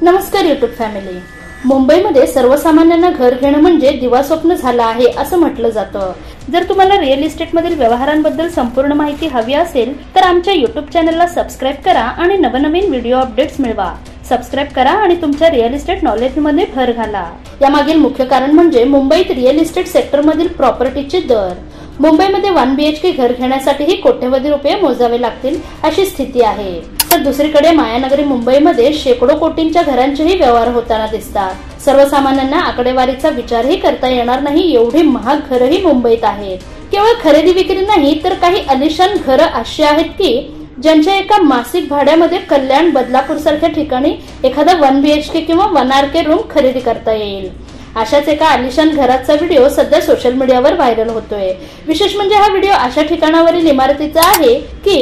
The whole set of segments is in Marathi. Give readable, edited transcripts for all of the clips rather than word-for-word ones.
नमस्कार यूट्यूब फॅमिली. मुंबईमध्ये सर्वसामान्यांना घर घेणं म्हणजे दिवास्वप्न झालं आहे असं म्हटलं जातं. जर तुम्हाला रिअल इस्टेटमधील व्यवहारांबद्दल संपूर्ण माहिती हवी असेल तर आमच्या यूट्यूब चॅनलला सबस्क्राईब करा आणि नवनवीन व्हिडिओ अपडेट्स मिळवा. सबस्क्राईब करा आणि तुमच्या रिअल इस्टेट नॉलेजमध्ये भर घाला. यामागील मुख्य कारण म्हणजे मुंबईत रिअल इस्टेट सेक्टरमधील प्रॉपर्टीचे दर. मुंबईमध्ये 1 BHK घर घेण्यासाठीही कोट्यवधी रुपये मोजावे लागतील अशी स्थिती आहे. तर दुसरीकडे मायानगरी मुंबईमध्ये शेकडो कोटींच्या घरांचेही व्यवहार होताना दिसतात. सर्वसामान्यांना आकडेवारीचा विचारही करता येणार नाही एवढी महाग घरही मुंबईत आहेत. केवळ खरेदी विक्री नाही तर काही आलिशान घरं अशी आहेत की ज्यांच्या एका मासिक भाड्यामध्ये कल्याण, बदलापूर सारख्या ठिकाणी एखादा 1 BHK किंवा 1 RK रूम खरेदी करता येईल. अशाच एका आलिशान घराचा व्हिडिओ सध्या सोशल मीडियावर व्हायरल होतोय. विशेष म्हणजे हा व्हिडिओ अशा ठिकाणावरील इमारतीचा आहे की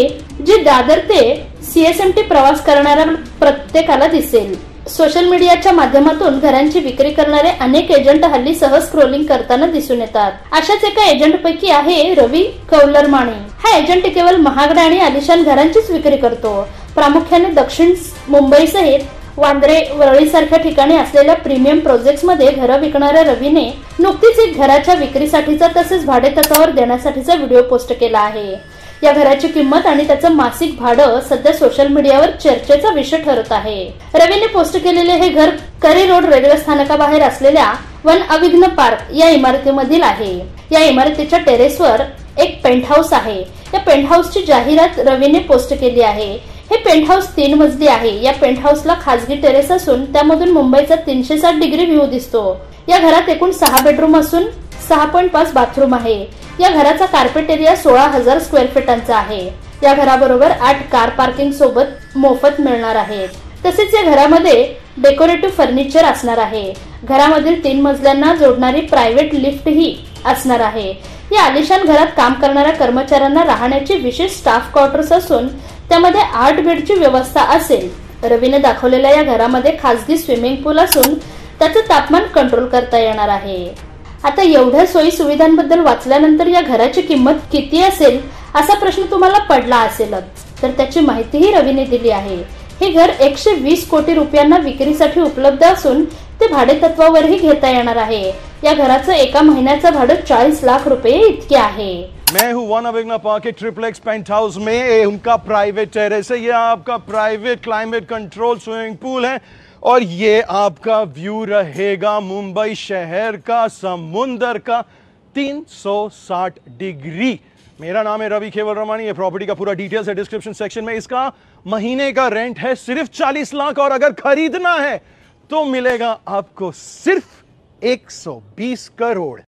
जी दादर ते CSMT प्रवास करणाऱ्या प्रत्येकाला दिसेल. सोशल मीडियाच्या माध्यमातून घरांची विक्री करणारे अनेक एजंट हल्ली सहज स्क्रोलिंग करताना दिसून येतात. अशाच एका एजंट पैकी आहे रवी कौलरमाणी. हा एजंट केवळ महागड्या आणि आलिशान घरांचीच विक्री करतो. प्रामुख्याने दक्षिण मुंबईसहित वांद्रे, वरळी सारख्या ठिकाणी असलेल्या प्रीमियम प्रोजेक्ट्स मध्ये घरं विकणाऱ्या रवीने नुकतीच एक घराच्या विक्रीसाठीचा तसेच भाडे तत्वावर देण्यासाठीचा व्हिडिओ पोस्ट केला आहे. या घराची किंमत आणि त्याचं मासिक भाडं सध्या सोशल मीडियावर चर्चेचा विषय ठरत आहे. रवीने पोस्ट केलेले हे घर करी रोड रेल्वे स्थानकाबाहेर असलेल्या वन अविघ्न पार्क या इमारतीमधील आहे. या इमारतीच्या टेरेसवर एक पेंट हाऊस आहे. या पेंट हाऊसची जाहिरात रवीने पोस्ट केली आहे. हे पेंट हाऊस 3 मजली आहे. या पेंट हाऊसला खासगी टेरेस असून त्यामधून मुंबईचा 360 डिग्री व्ह्यू दिसतो. या घरात एकूण 6 बेडरूम असून 6.5 बाथरूम आहे. या घराचा कार्पेट एरिया 16,000 स्क्वेअर फीटांचा आहे. या घराबरोबर 8 कार पार्किंग सोबत मोफत मिळणार आहेत. तसेच या घरामध्ये डेकोरेटिव्ह फर्निचर असणार आहे. घरामधील 3 मजल्यांना जोडणारी प्रायव्हेट लिफ्ट ही असणार आहे. या आलिशान घरात काम करणाऱ्या कर्मचाऱ्यांना राहण्याची विशेष स्टाफ क्वार्टर्स असून त्यामध्ये 8 बेडची व्यवस्था असेल. रवीने दाखवलेल्या या घरामध्ये खासगी स्विमिंग पूल असून त्याचं तापमान कंट्रोल करता येणार आहे. आता एवढ्या सोयी सुविधांबद्दल वाचल्यानंतर या घराची किंमत किती असेल असा प्रश्न तुम्हाला पडला असेलच. तर त्याची माहितीही रवीने दिली आहे. हे घर 120 कोटी रुपयांना विक्रीसाठी उपलब्ध असून ते भाडे तत्वावरही घेता येणार आहे. या घराचं एका महिन्याचं भाडं 40 लाख रुपये इतके आहे. मैं हूँ वन अविघ्न पार्क के ट्रिप्लेक्स पेंट हाउस में. ये उनका प्राइवेट टेरेस है. ये आपका प्राइवेट क्लाइमेट कंट्रोल स्विमिंग पूल है और ये आपका व्यू रहेगा मुंबई शहर का, समुंदर का 360 डिग्री. मेरा नाम है रवि केवलरमाणी. ये प्रॉपर्टी का पूरा डिटेल्स है डिस्क्रिप्शन सेक्शन में. इसका महीने का रेंट है सिर्फ 40 लाख और अगर खरीदना है तो मिलेगा आपको सिर्फ 120 करोड़.